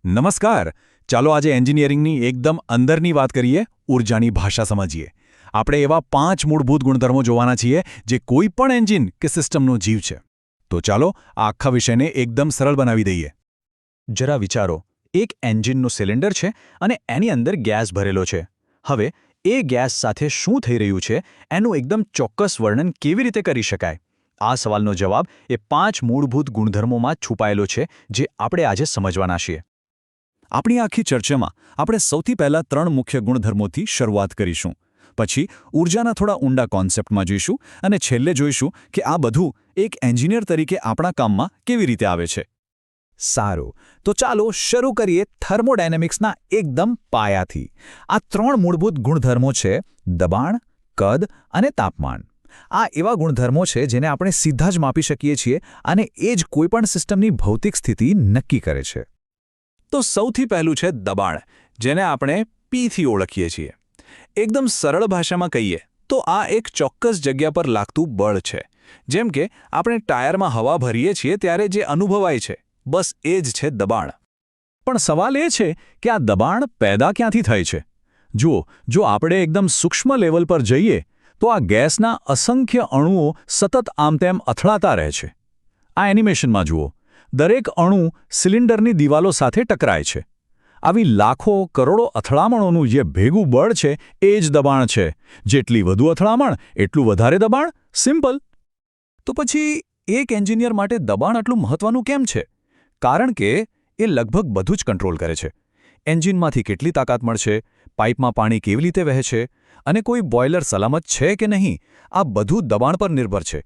નમસ્કાર. ચાલો આજે એન્જિનિયરિંગની એકદમ અંદરની વાત કરીએ, ઊર્જાની ભાષા સમજીએ. આપણે એવા 5 મૂળભૂત ગુણધર્મો જોવાના છીએ જે કોઈ પણ એન્જિન કે સિસ્ટમનો જીવ છે. તો ચાલો આ આખા વિષયને એકદમ સરળ બનાવી દઈએ. જરા વિચારો, એક એન્જિનનું સિલિન્ડર છે અને એની અંદર ગેસ ભરેલો છે. હવે એ ગેસ સાથે શું થઈ રહ્યું છે એનું એકદમ ચોક્કસ વર્ણન કેવી રીતે કરી શકાય? આ સવાલનો જવાબ એ 5 મૂળભૂત ગુણધર્મોમાં જ છુપાયેલો છે જે આપણે આજે સમજવાના છીએ. આપણી આખી ચર્ચામાં આપણે સૌથી પહેલા 3 મુખ્ય ગુણધર્મોથી શરૂઆત કરીશું. પછી ઊર્જાના થોડા ઊંડા કોન્સેપ્ટમાં જઈશું અને છેલ્લે જોઈશું કે આ બધું એક એન્જિનિયર તરીકે આપણા કામમાં કેવી રીતે આવે છે. સારું, તો ચાલો શરૂ કરીએ થર્મોડાયનેમિક્સના એકદમ પાયાથી. આ 3 મૂળભૂત ગુણધર્મો છે દબાણ, કદ અને તાપમાન. આ એવા ગુણધર્મો છે જેને આપણે સીધા જ માપી શકીએ છીએ અને એ જ કોઈપણ સિસ્ટમની ભૌતિક સ્થિતિ નક્કી કરે છે. તો સૌથી પહેલું છે દબાણ, જેને આપણે પીથી ઓળખીએ છીએ. એકદમ સરળ ભાષામાં કહીએ તો આ એક ચોક્કસ જગ્યા પર લાગતું બળ છે. જેમ કે આપણે ટાયરમાં હવા ભરીએ છીએ ત્યારે જે અનુભવાય છે, બસ એ જ છે દબાણ. પણ સવાલ એ છે કે આ દબાણ પેદા ક્યાંથી થાય છે? જુઓ, જો આપણે એકદમ સૂક્ષ્મ લેવલ પર જઈએ તો આ ગેસના અસંખ્ય અણુઓ સતત આમતેમ અથડાતા રહે છે. આ એનિમેશનમાં જુઓ, દરેક અણુ સિલિન્ડરની દિવાલો સાથે ટકરાય છે. આવી લાખો કરોડો અથડામણોનું જે ભેગું બળ છે એ જ દબાણ છે. જેટલી વધુ અથડામણ એટલું વધારે દબાણ. સિમ્પલ. તો પછી એક એન્જિનિયર માટે દબાણ આટલું મહત્વનું કેમ છે? કારણ કે એ લગભગ બધું જ કંટ્રોલ કરે છે. એન્જિનમાંથી કેટલી તાકાત મળશે, પાઇપમાં પાણી કેવી રીતે વહે છે અને કોઈ બોઇલર સલામત છે કે નહીં, આ બધું દબાણ પર નિર્ભર છે.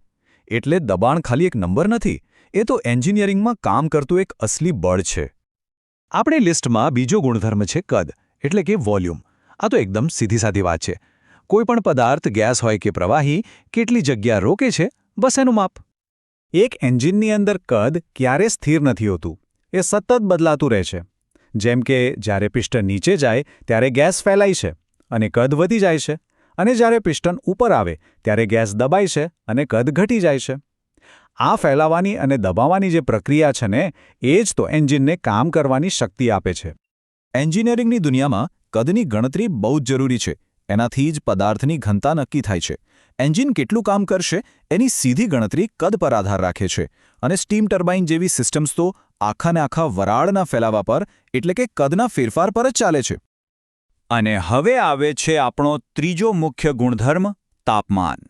એટલે દબાણ ખાલી એક નંબર નથી, એ તો એન્જિનિયરિંગમાં કામ કરતું એક અસલી બળ છે. આપણી લિસ્ટમાં બીજો ગુણધર્મ છે કદ, એટલે કે વોલ્યુમ. આ તો એકદમ સીધી-સાદી વાત છે. કોઈપણ પદાર્થ, ગેસ હોય કે પ્રવાહી, કેટલી જગ્યા રોકે છે, બસ એનું માપ. એક એન્જિનની અંદર કદ ક્યારે સ્થિર નથી હોતું. એ સતત બદલાતું રહે છે. જેમ કે જ્યારે પિસ્ટન નીચે જાય ત્યારે ગેસ ફેલાય છે અને કદ વધી જાય છે, અને જ્યારે પિસ્ટન ઉપર આવે ત્યારે ગેસ દબાય છે અને કદ ઘટી જાય છે. આ ફેલાવાની અને દબાવવાની જે પ્રક્રિયા છે ને, એ જ તો એન્જિનને કામ કરવાની શક્તિ આપે છે. એન્જિનિયરિંગની દુનિયામાં કદની ગણતરી બહુ જ જરૂરી છે. એનાથી જ પદાર્થની ઘનતા નક્કી થાય છે. એન્જિન કેટલું કામ કરશે એની સીધી ગણતરી કદ પર આધાર રાખે છે. અને સ્ટીમ ટર્બાઇન જેવી સિસ્ટમ્સ તો આખાને આખા વરાળના ફેલાવા પર, એટલે કે કદના ફેરફાર પર જ ચાલે છે. અને હવે આવે છે આપણો ત્રીજો મુખ્ય ગુણધર્મ, તાપમાન.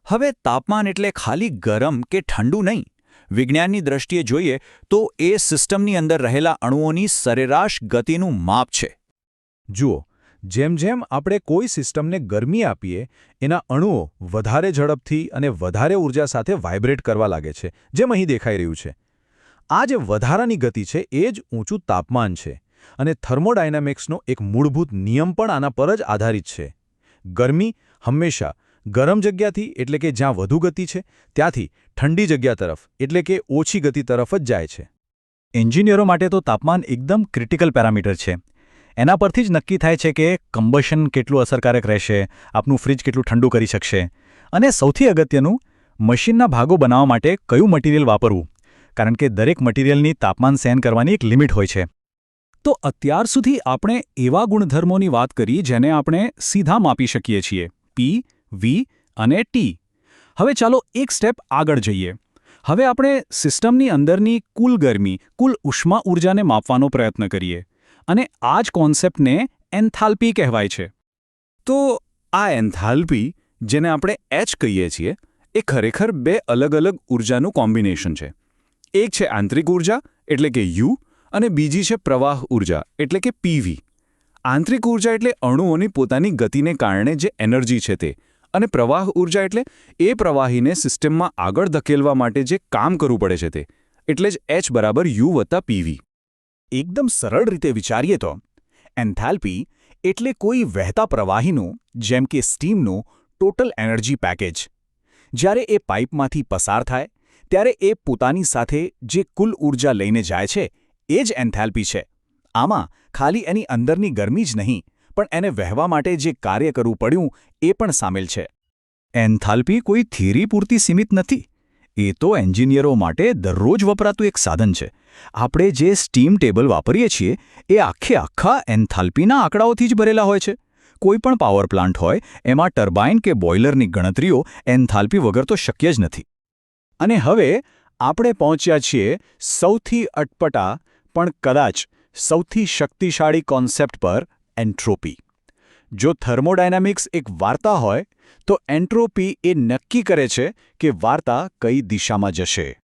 હવે તાપમાન એટલે ખાલી ગરમ કે ઠંડુ નહીં. વિજ્ઞાનની દ્રષ્ટિએ જોઈએ તો એ સિસ્ટમની અંદર રહેલા અણુઓની સરેરાશ ગતિનું માપ છે. જુઓ, જેમ જેમ આપણે કોઈ સિસ્ટમને ગરમી આપીએ, એના અણુઓ વધારે ઝડપથી અને વધારે ઊર્જા સાથે વાઇબ્રેટ કરવા લાગે છે, જેમ અહીં દેખાઈ રહ્યું છે. આ જે વધારાની ગતિ છે એ જ ઊંચું તાપમાન છે. અને થર્મોડાયનેમિક્સનો એક મૂળભૂત નિયમ પણ આના પર જ આધારિત છે. ગરમી હંમેશા ગરમ જગ્યાથી, એટલે કે જ્યાં વધુ ગતિ છે, ત્યાંથી ઠંડી જગ્યા તરફ, એટલે કે ઓછી ગતિ તરફ જ જાય છે. એન્જિનિયરો માટે તો તાપમાન એકદમ ક્રિટિકલ પેરામીટર છે. એના પરથી જ નક્કી થાય છે કે કમ્બશન કેટલું અસરકારક રહેશે, આપનું ફ્રિજ કેટલું ઠંડુ કરી શકશે, અને સૌથી અગત્યનું, મશીનના ભાગો બનાવવા માટે કયું મટીરિયલ વાપરવું, કારણ કે દરેક મટીરિયલની તાપમાન સહન કરવાની એક લિમિટ હોય છે. તો અત્યાર સુધી આપણે એવા ગુણધર્મોની વાત કરી જેને આપણે સીધા માપી શકીએ છીએ, P, V અને T. હવે ચાલો એક સ્ટેપ આગળ જઈએ. હવે આપણે સિસ્ટમની અંદરની કુલ ગરમી, કુલ ઉષ્મા ઊર્જાને માપવાનો પ્રયત્ન કરીએ. અને આ જ કોન્સેપ્ટને એન્થાલ્પી કહેવાય છે. તો આ એન્થાલ્પી, જેને આપણે H કહીએ છીએ, એ ખરેખર 2 અલગ અલગ ઊર્જાનું કોમ્બિનેશન છે. એક છે આંતરિક ઊર્જા, એટલે કે U, અને બીજી છે પ્રવાહ ઊર્જા, એટલે કે PV. આંતરિક ઊર્જા એટલે અણુઓની પોતાની ગતિને કારણે જે એનર્જી છે તે, અને પ્રવાહ ઊર્જા એટલે એ પ્રવાહીને સિસ્ટમમાં આગળ ધકેલવા માટે જે કામ કરવું પડે છે તે, એટલે જ H = U + PV. એકદમ સરળ રીતે વિચારીએ તો એન્થાલ્પી એટલે કોઈ વહેતા પ્રવાહીનું, જેમ કે સ્ટીમનું, ટોટલ એનર્જી પેકેજ. જ્યારે એ પાઇપમાંથી પસાર થાય ત્યારે એ પોતાની સાથે જે કુલ ઊર્જા લઈને જાય છે એ જ એન્થાલ્પી છે. આમાં ખાલી એની અંદરની ગરમી જ નહીં, પણ એને વહેવા માટે જે કાર્ય કરવું પડ્યું એ પણ સામેલ છે. એન્થાલ્પી કોઈ થિયરી પૂરતી સીમિત નથી. એ તો એન્જિનિયરો માટે દરરોજ વપરાતું એક સાધન છે. આપણે જે સ્ટીમ ટેબલ વાપરીએ છીએ એ આખા એન્થાલ્પીના આંકડાઓથી જ ભરેલા હોય છે. કોઈ પણ પાવર પ્લાન્ટ હોય એમાં ટર્બાઇન કે બોઇલરની ગણતરીઓ એન્થાલ્પી વગર તો શક્ય જ નથી. અને હવે આપણે પહોંચ્યા છીએ સૌથી અટપટા પણ કદાચ સૌથી શક્તિશાળી કોન્સેપ્ટ પર, એન્ટ્રોપી. જો થર્મોડાયનામિક્સ એક વાર્તા હોય તો એન્ટ્રોપી એ નક્કી કરે છે કે વાર્તા કઈ દિશામાં જશે.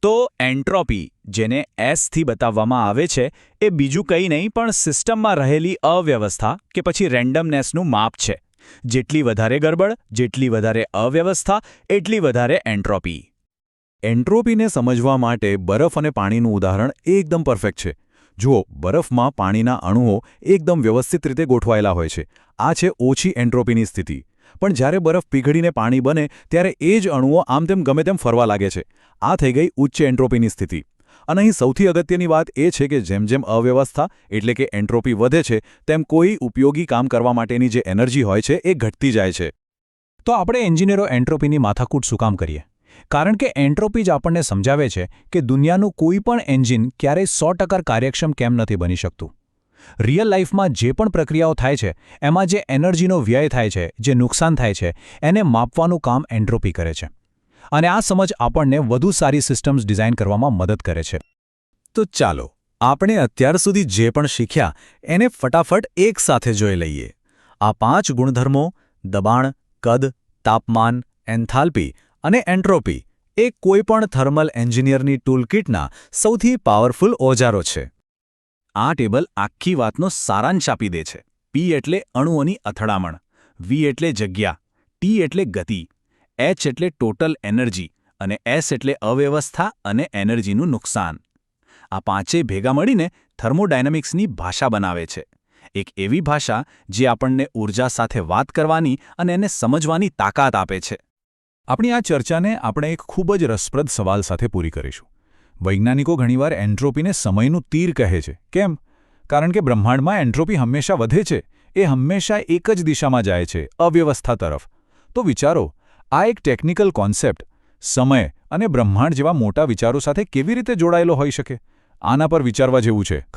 તો એન્ટ્રોપી, જેને S થી બતાવવામાં આવે છે, એ બીજું કંઈ નહીં પણ સિસ્ટમમાં રહેલી અવ્યવસ્થા કે પછી રેન્ડમનેસનું માપ છે. જેટલી વધારે ગડબડ, જેટલી વધારે અવ્યવસ્થા, એટલી વધારે એન્ટ્રોપી. એન્ટ્રોપીને સમજવા માટે બરફ અને પાણીનું ઉદાહરણ એકદમ પરફેક્ટ છે. જુઓ, બરફમાં પાણીના અણુઓ એકદમ વ્યવસ્થિત રીતે ગોઠવાયેલા હોય છે. આ છે ઓછી એન્ટ્રોપીની સ્થિતિ. પણ જ્યારે બરફ પીગળીને પાણી બને ત્યારે એ જ અણુઓ આમ તેમ ગમે તેમ ફરવા લાગે છે. આ થઈ ગઈ ઉચ્ચ એન્ટ્રોપીની સ્થિતિ. અને અહીં સૌથી અગત્યની વાત એ છે કે જેમ જેમ અવ્યવસ્થા એટલે કે એન્ટ્રોપી વધે છે તેમ કોઈ ઉપયોગી કામ કરવા માટેની જે એનર્જી હોય છે એ ઘટતી જાય છે. તો આપણે એન્જિનિયરો એન્ટ્રોપીની માથાકૂટ શું કામ કરીએ? કારણ કે એન્ટ્રોપી જ આપણને સમજાવે છે કે દુનિયાનું કોઈ પણ એન્જિન ક્યારેય 100% કાર્યક્ષમ કેમ નથી બની શકતું. રિયલ લાઈફમાં જે પણ પ્રક્રિયાઓ થાય છે એમાં જે એનર્જીનો વ્યય થાય છે, જે નુકસાન થાય છે, એને માપવાનું કામ એન્ટ્રોપી કરે છે. અને આ સમજ આપણને વધુ સારી સિસ્ટમ્સ ડિઝાઇન કરવામાં મદદ કરે છે. તો ચાલો, આપણે અત્યાર સુધી જે પણ શીખ્યા એને ફટાફટ એક સાથે જોઈ લઈએ. આ 5 ગુણધર્મો દબાણ, કદ, તાપમાન, એન્થાલ્પી અને એન્ટ્રોપી એ કોઈપણ થર્મલ એન્જિનિયરની ટૂલકિટના સૌથી પાવરફુલ ઓજારો છે. આ ટેબલ આખી વાતનો સારાંશ આપી દે છે. P એટલે અણુઓની અથડામણ, V એટલે જગ્યા, T એટલે ગતિ, H એટલે ટોટલ એનર્જી અને S એટલે અવ્યવસ્થા અને એનર્જીનું નુકસાન. આ પાંચેય ભેગા મળીને થર્મોડાયનેમિક્સની ભાષા બનાવે છે. એક એવી ભાષા જે આપણને ઊર્જા સાથે વાત કરવાની અને એને સમજવાની તાકાત આપે છે. આપણી આ ચર્ચાને આપણે એક ખૂબ જ રસપ્રદ સવાલ સાથે પૂરી કરીશું. વૈજ્ઞાનિકો ઘણીવાર એન્ટ્રોપીને સમયનું તીર કહે છે. કેમ? કારણ કે બ્રહ્માંડમાં એન્ટ્રોપી હંમેશા વધે છે. એ હંમેશા એક જ દિશામાં જાય છે, અવ્યવસ્થા તરફ. તો વિચારો, આ એક ટેકનિકલ કોન્સેપ્ટ સમય અને બ્રહ્માંડ જેવા મોટા વિચારો સાથે કેવી રીતે જોડાયેલો હોઈ શકે? આના પર વિચારવા જેવું છે.